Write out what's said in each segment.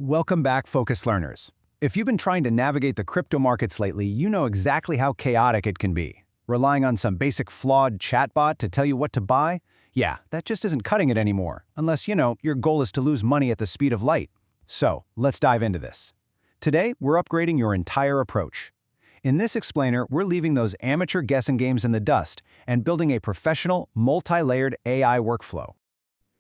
Welcome back, Focus Learners. If you've been trying to navigate the crypto markets lately, you know exactly how chaotic it can be. Relying on some basic flawed chatbot to tell you what to buy? Yeah, that just isn't cutting it anymore, unless, your goal is to lose money at the speed of light. So, let's dive into this. Today, we're upgrading your entire approach. In this explainer, we're leaving those amateur guessing games in the dust and building a professional, multi-layered AI workflow.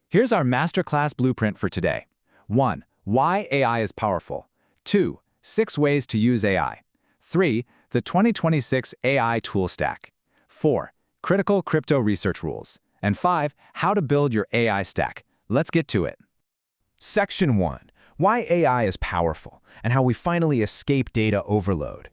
Here's our masterclass blueprint for today. 1. Why AI is powerful. 2. 6 ways to use AI. 3. The 2026 AI tool stack. 4. Critical crypto research rules. And 5. How to build your AI stack. Let's get to it. Section 1. Why AI is powerful and how we finally escape data overload.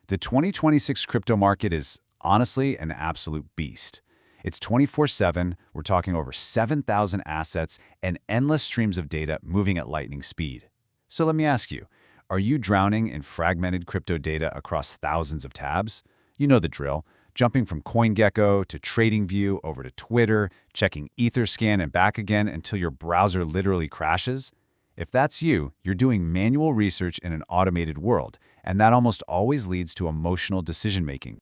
The 2026 crypto market is honestly an absolute beast. It's 24/7, we're talking over 7,000 assets and endless streams of data moving at lightning speed. So let me ask you, are you drowning in fragmented crypto data across thousands of tabs? You know the drill, jumping from CoinGecko to TradingView over to Twitter, checking Etherscan and back again until your browser literally crashes? If that's you, you're doing manual research in an automated world, and that almost always leads to emotional decision-making.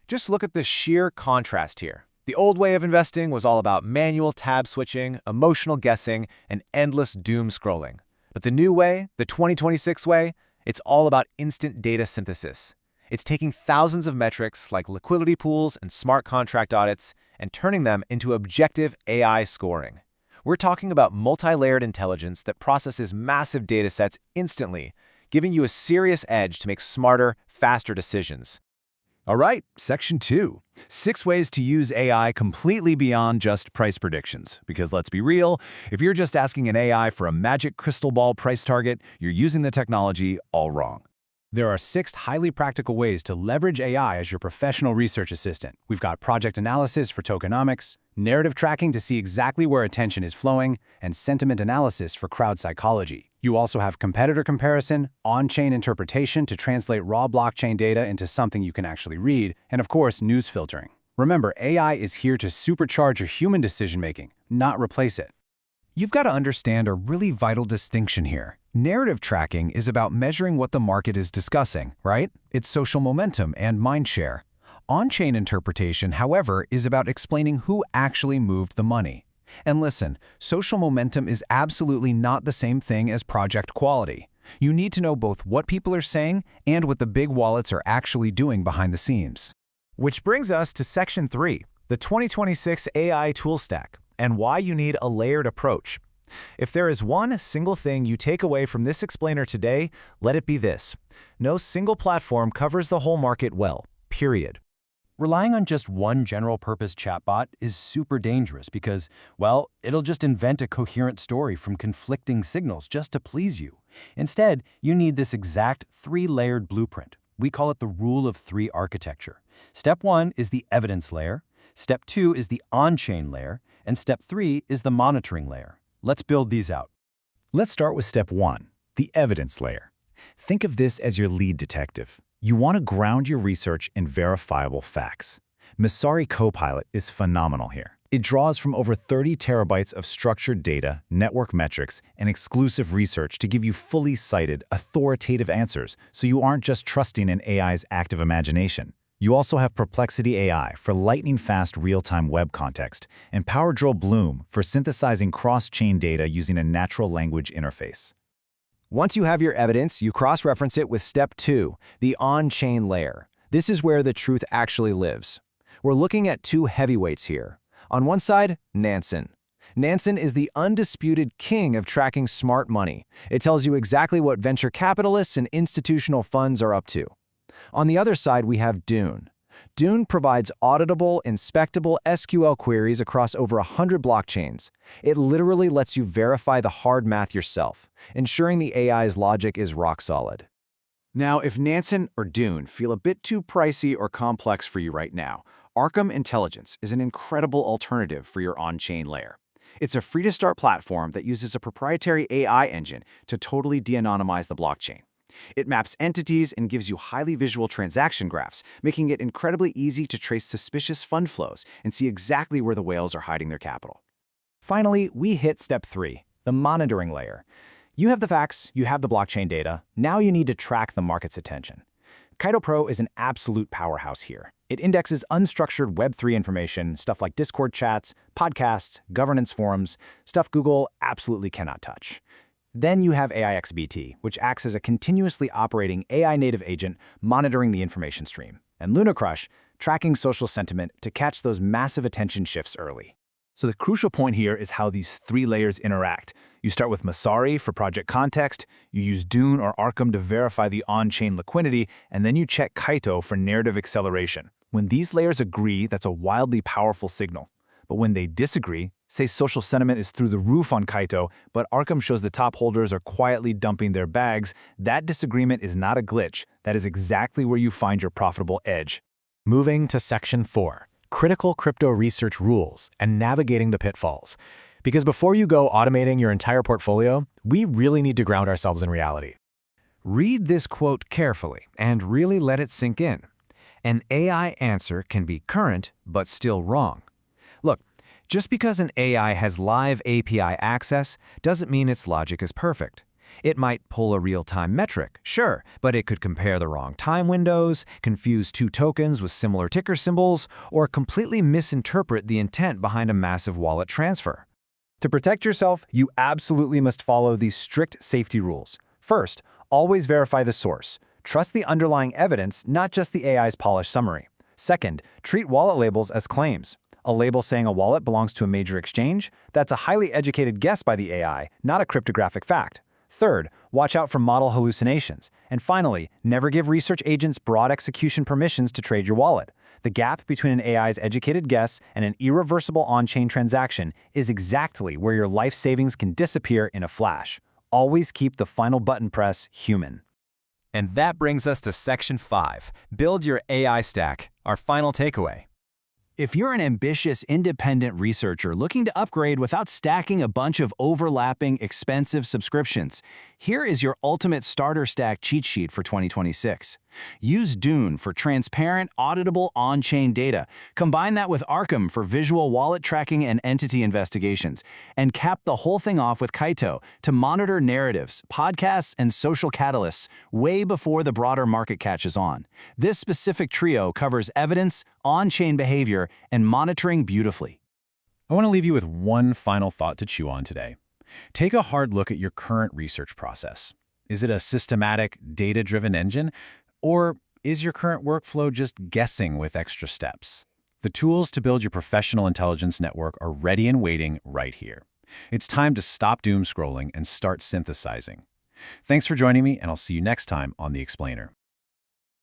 Just look at the sheer contrast here. The old way of investing was all about manual tab switching, emotional guessing, and endless doom scrolling. But the new way, the 2026 way, it's all about instant data synthesis. It's taking thousands of metrics like liquidity pools and smart contract audits and turning them into objective AI scoring. We're talking about multi-layered intelligence that processes massive data sets instantly, giving you a serious edge to make smarter, faster decisions. All right, Section 2. 6 ways to use AI completely beyond just price predictions. Because let's be real, if you're just asking an AI for a magic crystal ball price target, you're using the technology all wrong. There are 6 highly practical ways to leverage AI as your professional research assistant. We've got project analysis for tokenomics, narrative tracking to see exactly where attention is flowing, and sentiment analysis for crowd psychology. You also have competitor comparison, on-chain interpretation to translate raw blockchain data into something you can actually read, and of course, news filtering. Remember, AI is here to supercharge your human decision-making, not replace it. You've got to understand a really vital distinction here. Narrative tracking is about measuring what the market is discussing, right? It's social momentum and mindshare. On-chain interpretation, however, is about explaining who actually moved the money. And listen, social momentum is absolutely not the same thing as project quality. You need to know both what people are saying and what the big wallets are actually doing behind the scenes. Which brings us to Section 3, the 2026 AI tool stack, and why you need a layered approach. If there is one single thing you take away from this explainer today, let it be this. No single platform covers the whole market well, period. Relying on just one general-purpose chatbot is super dangerous because, well, it'll just invent a coherent story from conflicting signals just to please you. Instead, you need this exact 3-layered blueprint. We call it the Rule of 3 architecture. Step 1 is the evidence layer, Step 2 is the on-chain layer, and Step 3 is the monitoring layer. Let's build these out. Let's start with Step 1, the evidence layer. Think of this as your lead detective. You want to ground your research in verifiable facts. Messari Copilot is phenomenal here. It draws from over 30 terabytes of structured data, network metrics, and exclusive research to give you fully cited, authoritative answers, so you aren't just trusting in AI's active imagination. You also have Perplexity AI for lightning-fast real-time web context, and PowerDrill Bloom for synthesizing cross-chain data using a natural language interface. Once you have your evidence, you cross-reference it with Step 2, the on-chain layer. This is where the truth actually lives. We're looking at 2 heavyweights here. On one side, Nansen. Nansen is the undisputed king of tracking smart money. It tells you exactly what venture capitalists and institutional funds are up to. On the other side, we have Dune. Dune provides auditable, inspectable SQL queries across over 100 blockchains. It literally lets you verify the hard math yourself, ensuring the AI's logic is rock solid. Now, if Nansen or Dune feel a bit too pricey or complex for you right now, Arkham Intelligence is an incredible alternative for your on-chain layer. It's a free-to-start platform that uses a proprietary AI engine to totally de-anonymize the blockchain. It maps entities and gives you highly visual transaction graphs, making it incredibly easy to trace suspicious fund flows and see exactly where the whales are hiding their capital. Finally, we hit Step 3, the monitoring layer. You have the facts, you have the blockchain data, now you need to track the market's attention. Kaito Pro is an absolute powerhouse here. It indexes unstructured Web3 information, stuff like Discord chats, podcasts, governance forums, stuff Google absolutely cannot touch. Then you have AIXBT, which acts as a continuously operating AI-native agent monitoring the information stream, and LunaCrush, tracking social sentiment to catch those massive attention shifts early. So the crucial point here is how these three layers interact. You start with Messari for project context, you use Dune or Arkham to verify the on-chain liquidity, and then you check Kaito for narrative acceleration. When these layers agree, that's a wildly powerful signal. But when they disagree, say social sentiment is through the roof on Kaito, but Arkham shows the top holders are quietly dumping their bags, that disagreement is not a glitch. That is exactly where you find your profitable edge. Moving to Section 4, Critical Crypto Research Rules and Navigating the Pitfalls. Because before you go automating your entire portfolio, we really need to ground ourselves in reality. Read this quote carefully and really let it sink in. An AI answer can be current but still wrong. Look, just because an AI has live API access doesn't mean its logic is perfect. It might pull a real-time metric, sure, but it could compare the wrong time windows, confuse two tokens with similar ticker symbols, or completely misinterpret the intent behind a massive wallet transfer. To protect yourself, you absolutely must follow these strict safety rules. First, always verify the source. Trust the underlying evidence, not just the AI's polished summary. Second, treat wallet labels as claims. A label saying a wallet belongs to a major exchange? That's a highly educated guess by the AI, not a cryptographic fact. Third, watch out for model hallucinations. And finally, never give research agents broad execution permissions to trade your wallet. The gap between an AI's educated guess and an irreversible on-chain transaction is exactly where your life savings can disappear in a flash. Always keep the final button press human. And that brings us to Section 5, Build Your AI Stack, our final takeaway. If you're an ambitious, independent researcher looking to upgrade without stacking a bunch of overlapping, expensive subscriptions, here is your ultimate starter stack cheat sheet for 2026. Use Dune for transparent, auditable on-chain data. Combine that with Arkham for visual wallet tracking and entity investigations. And cap the whole thing off with Kaito to monitor narratives, podcasts, and social catalysts way before the broader market catches on. This specific trio covers evidence, on-chain behavior, and monitoring beautifully. I want to leave you with one final thought to chew on today. Take a hard look at your current research process. Is it a systematic, data-driven engine? Or is your current workflow just guessing with extra steps? The tools to build your professional intelligence network are ready and waiting right here. It's time to stop doom scrolling and start synthesizing. Thanks for joining me, and I'll see you next time on The Explainer.